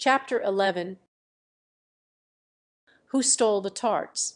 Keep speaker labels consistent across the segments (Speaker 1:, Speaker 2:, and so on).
Speaker 1: Chapter 11. Who Stole the Tarts?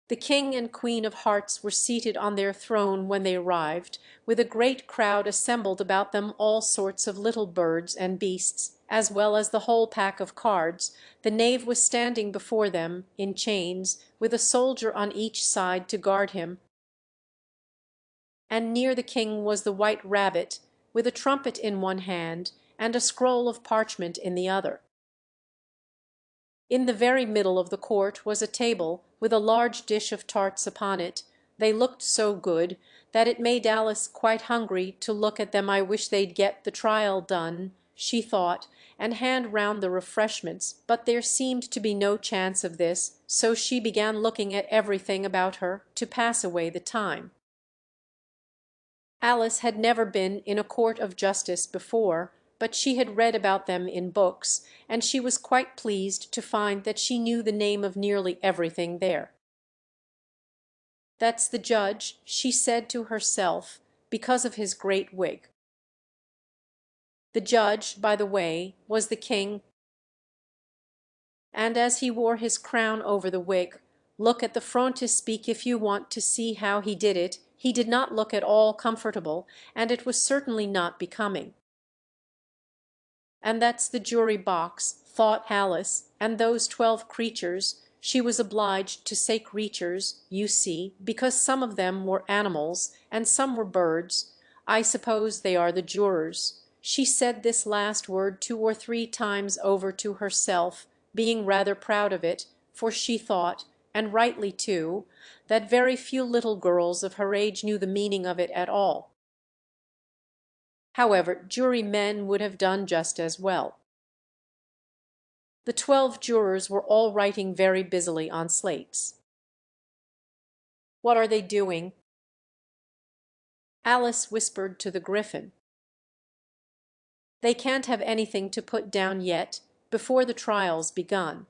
Speaker 1: The King and Queen of Hearts were seated on their throne when they arrived, with a great crowd assembled about them, all sorts of little birds and beasts, as well as the whole pack of cards. The knave was standing before them, in chains, with a soldier on each side to guard him, and near the king was the white rabbit, with a trumpet in one hand, and a scroll of parchment in the other. In the very middle of the court was a table, with a large dish of tarts upon it. They looked so good that it made Alice quite hungry to look at them. "I wish they'd get the trial done," she thought, "and hand round the refreshments," but there seemed to be no chance of this, so she began looking at everything about her to pass away the time. Alice had never been in a court of justice before, but she had read about them in books, and she was quite pleased to find that she knew the name of nearly everything there. "That's the judge," she said to herself, because of his great wig. The judge, by the way, was the king, and as he wore his crown over the wig, look at the frontispiece if you want to see how he did it. He did not look at all comfortable, and it was certainly not becoming. "And that's the jury box," thought Alice, "and those 12 creatures," she was obliged to say creatures, you see, because some of them were animals and some were birds. "I suppose they are the jurors." She said this last word 2 or 3 times over to herself, being rather proud of it, for she thought, and rightly too, that very few little girls of her age knew the meaning of it at all. However, jurymen would have done just as well. The 12 jurors were all writing very busily on slates. "What are they doing?" Alice whispered to the Griffin. "They can't have anything to put down yet, before the trial's begun."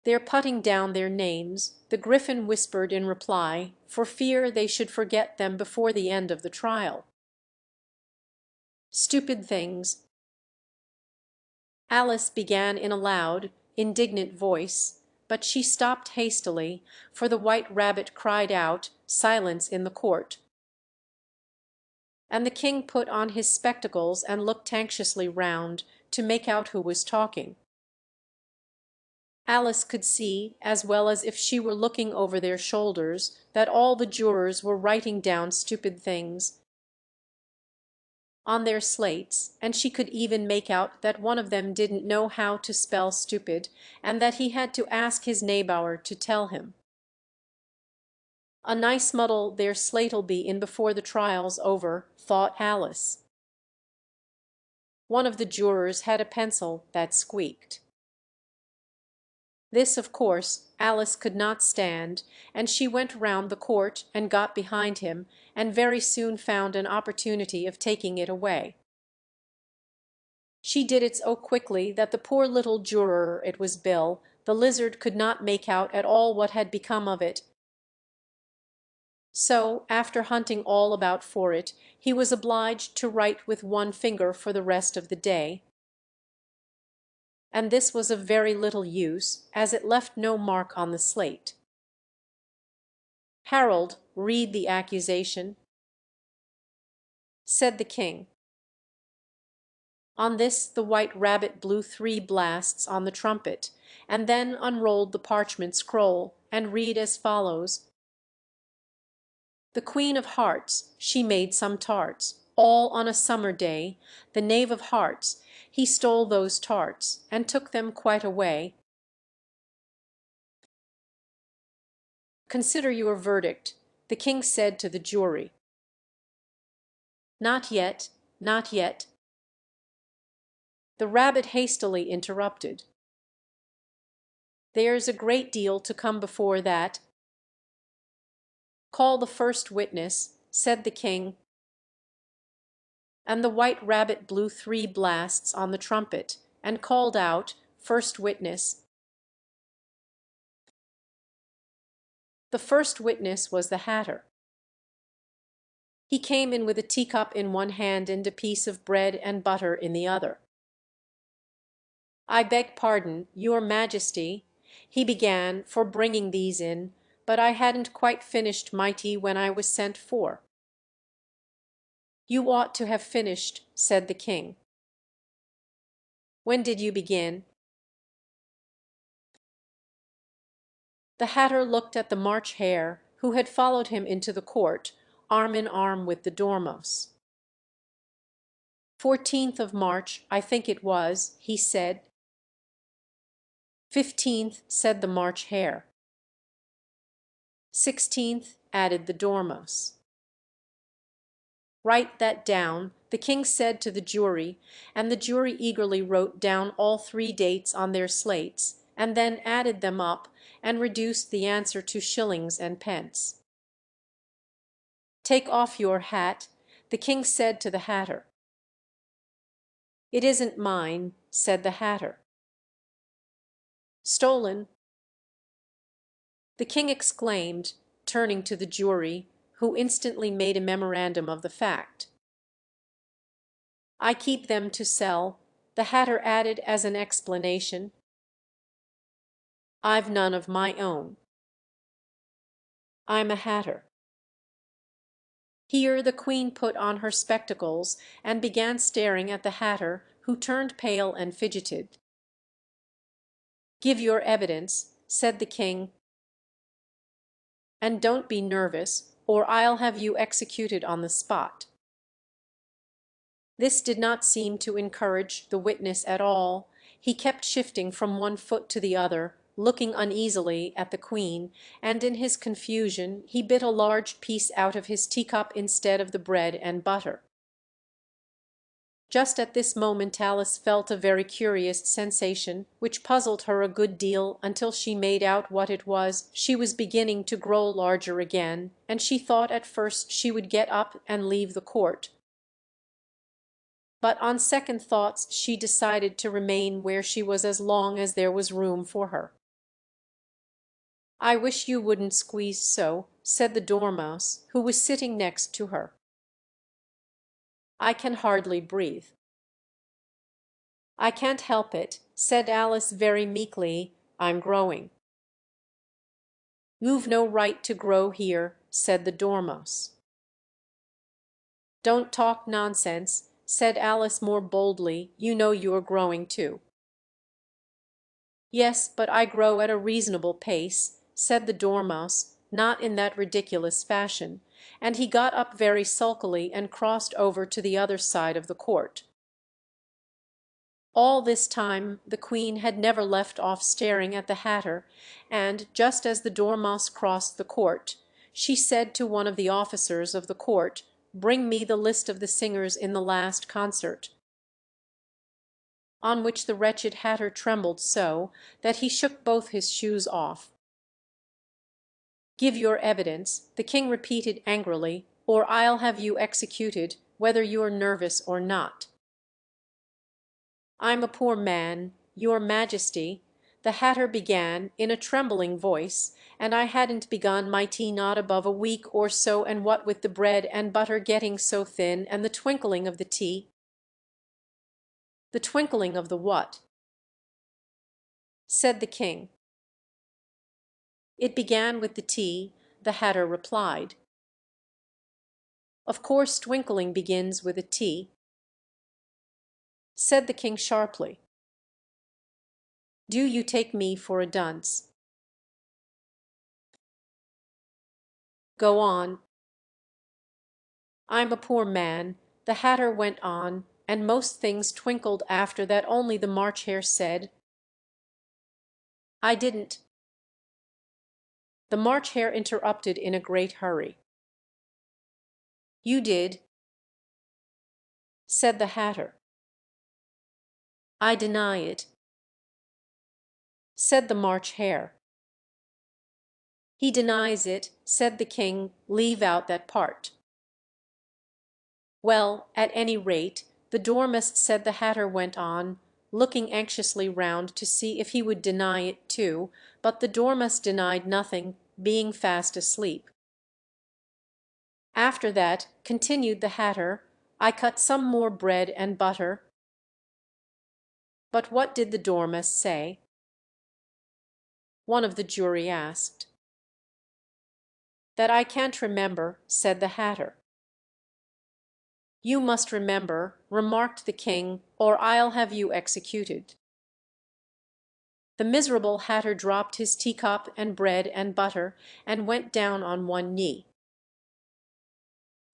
Speaker 1: "They're putting down their names," the Griffin whispered in reply, for fear they should forget them before the end of the trial. "Stupid things!" Alice began in a loud, indignant voice, but she stopped hastily, for the white rabbit cried out, "Silence in the court!" And the king put on his spectacles and looked anxiously round to make out who was talking. Alice could see, as well as if she were looking over their shoulders, that all the jurors were writing down stupid things on their slates, and she could even make out that one of them didn't know how to spell stupid, and that he had to ask his neighbour to tell him. "A nice muddle their slate'll be in before the trial's over," thought Alice. One of the jurors had a pencil that squeaked. This, of course, Alice could not stand, and she went round the court and got behind him, and very soon found an opportunity of taking it away. She did it so quickly that the poor little juror, it was Bill, the lizard, could not make out at all what had become of it. So, after hunting all about for it, he was obliged to write with one finger for the rest of the day, and this was of very little use, as it left no mark on the slate. "Harold, read the accusation," said the king. On this the white rabbit blew 3 blasts on the trumpet, and then unrolled the parchment scroll, and read as follows: "The Queen of Hearts, she made some tarts, all on a summer day. The Knave of Hearts, he stole those tarts, and took them quite away. Consider your verdict," the king said to the jury. "Not yet, not yet," the rabbit hastily interrupted. "There's a great deal to come before that." "Call the first witness," said the king. And the white rabbit blew 3 blasts on the trumpet, and called out, "First witness." The first witness was the hatter. He came in with a teacup in one hand and a piece of bread and butter in the other. "I beg pardon, your Majesty," he began, "for bringing these in, but I hadn't quite finished my tea when I was sent for." "You ought to have finished," said the king. "When did you begin?" The hatter looked at the March Hare, who had followed him into the court, arm in arm with the Dormouse. 14th of March, I think it was, he said. 15th, said the March Hare. 16th, added the Dormouse. "Write that down," the king said to the jury, and the jury eagerly wrote down all 3 dates on their slates, and then added them up, and reduced the answer to shillings and pence. "Take off your hat," the king said to the hatter. "It isn't mine," said the hatter. "Stolen." The king exclaimed, turning to the jury, who instantly made a memorandum of the fact. "I keep them to sell," the hatter added as an explanation. "I've none of my own. I'm a hatter." Here the queen put on her spectacles and began staring at the hatter, who turned pale and fidgeted. "Give your evidence," said the king, "and don't be nervous, or I'll have you executed on the spot." This did not seem to encourage the witness at all. He kept shifting from one foot to the other, looking uneasily at the queen, and in his confusion he bit a large piece out of his teacup instead of the bread and butter. Just at this moment Alice felt a very curious sensation, which puzzled her a good deal until she made out what it was. She was beginning to grow larger again, and she thought at first she would get up and leave the court. But on second thoughts she decided to remain where she was as long as there was room for her. "I wish you wouldn't squeeze so," said the Dormouse, who was sitting next to her. "I can hardly breathe." "I can't help it," said Alice very meekly, "I'm growing." "You've no right to grow here," said the Dormouse. "Don't talk nonsense," said Alice more boldly, "you know you're growing too." "Yes, but I grow at a reasonable pace," said the Dormouse, not in that ridiculous fashion, and he got up very sulkily and crossed over to the other side of the court. All this time the queen had never left off staring at the hatter, and, just as the Dormouse crossed the court, she said to one of the officers of the court, "Bring me the list of the singers in the last concert," on which the wretched hatter trembled so that he shook both his shoes off. "Give your evidence," the king repeated angrily, "or I'll have you executed, whether you're nervous or not." "I'm a poor man, your Majesty," the hatter began in a trembling voice, "and I hadn't begun my tea not above a week or so, and what with the bread and butter getting so thin, and the twinkling of the tea—" "The twinkling of the what?" said the king. "It began with the tea," the hatter replied. "Of course twinkling begins with a T," said the king sharply. "Do you take me for a dunce?" "Go on." "I'm a poor man," the hatter went on, "and most things twinkled after that, only the March Hare said—" "I didn't—" the March Hare interrupted in a great hurry. "You did," said the hatter. "I deny it," said the March Hare. "He denies it," said the king, "leave out that part." "Well, at any rate, the Dormouse," said the hatter went on, looking anxiously round to see if he would deny it too, but the Dormouse denied nothing, being fast asleep. After that, continued the Hatter, I cut some more bread and butter. But what did the Dormouse say? One of the jury asked. That I can't remember, said the Hatter. You must remember, remarked the king, or I'll have you executed. The miserable Hatter dropped his teacup and bread and butter, and went down on one knee.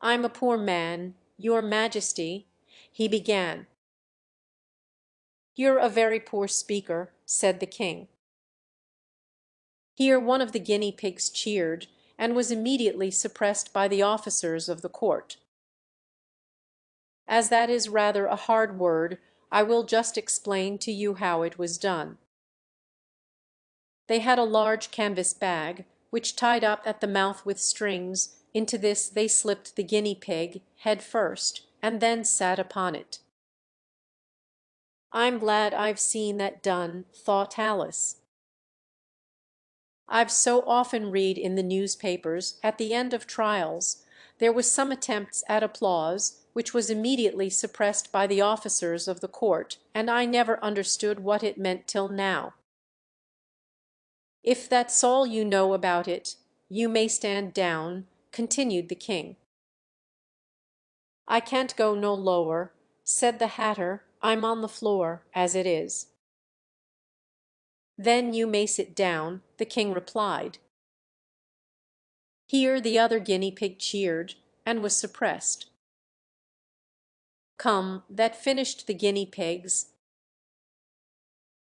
Speaker 1: I'm a poor man, your Majesty, he began. You're a very poor speaker, said the king. Here one of the guinea pigs cheered, and was immediately suppressed by the officers of the court. As that is rather a hard word, I will just explain to you how it was done. They had a large canvas bag, which tied up at the mouth with strings. Into this they slipped the guinea pig, head first, and then sat upon it. I'm glad I've seen that done, thought Alice. I've so often read in the newspapers, at the end of trials, there was some attempts at applause, which was immediately suppressed by the officers of the court, and I never understood what it meant till now. If that's all you know about it, you may stand down, continued the king. I can't go no lower, said the Hatter, I'm on the floor, as it is. Then you may sit down, the king replied. Here the other guinea pig cheered, and was suppressed. Come, that finished the guinea pigs,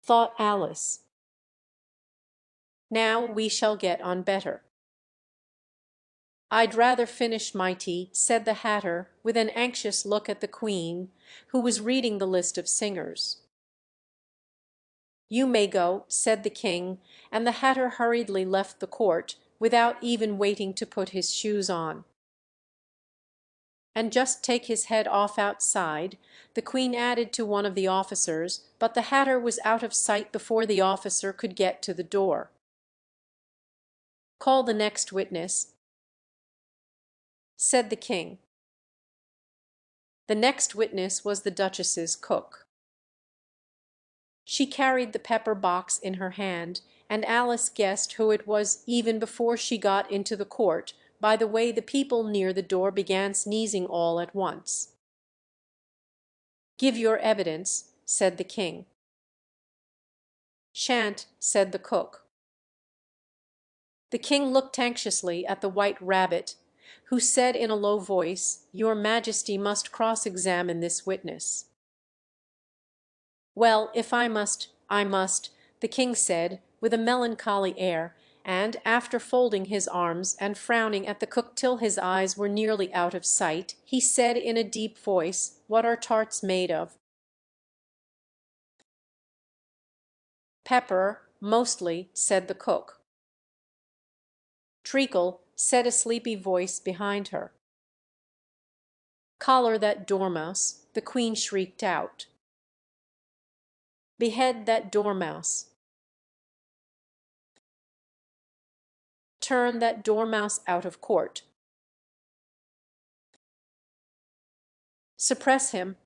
Speaker 1: thought Alice. Now we shall get on better. I'd rather finish my tea, said the Hatter, with an anxious look at the Queen, who was reading the list of singers. You may go, said the king, and the Hatter hurriedly left the court, without even waiting to put his shoes on. And just take his head off outside, the Queen added to one of the officers, but the Hatter was out of sight before the officer could get to the door. Call the next witness, said the king. The next witness was the Duchess's cook. She carried the pepper box in her hand, and Alice guessed who it was even before she got into the court, by the way the people near the door began sneezing all at once. Give your evidence, said the king. Shan't, said the cook. The king looked anxiously at the White Rabbit, who said in a low voice, Your Majesty must cross-examine this witness. Well, if I must, I must, the king said, with a melancholy air, and after folding his arms and frowning at the cook till his eyes were nearly out of sight, he said in a deep voice, What are tarts made of? Pepper, mostly, said the cook. Treacle, said a sleepy voice behind her. Collar that dormouse, the Queen shrieked out. Behead that dormouse. Turn that dormouse out of court. Suppress him.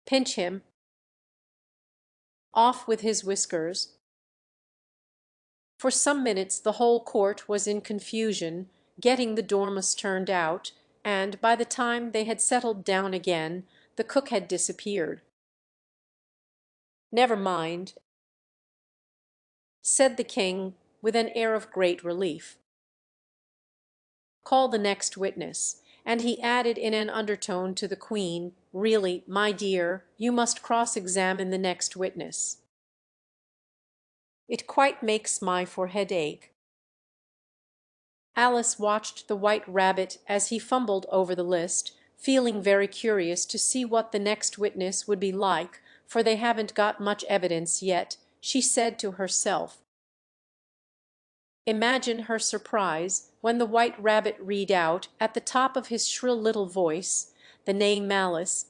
Speaker 1: Pinch him. Off with his whiskers. For some minutes the whole court was in confusion, getting the dormouse turned out, and by the time they had settled down again, the cook had disappeared. Never mind, said the king, with an air of great relief. Call the next witness, and he added in an undertone to the Queen, Really, my dear, you must cross-examine the next witness. It quite makes my forehead ache. Alice watched the White Rabbit as he fumbled over the list, feeling very curious to see what the next witness would be like, for they haven't got much evidence yet, she said to herself. Imagine her surprise when the White Rabbit read out, at the top of his shrill little voice, the name Malice,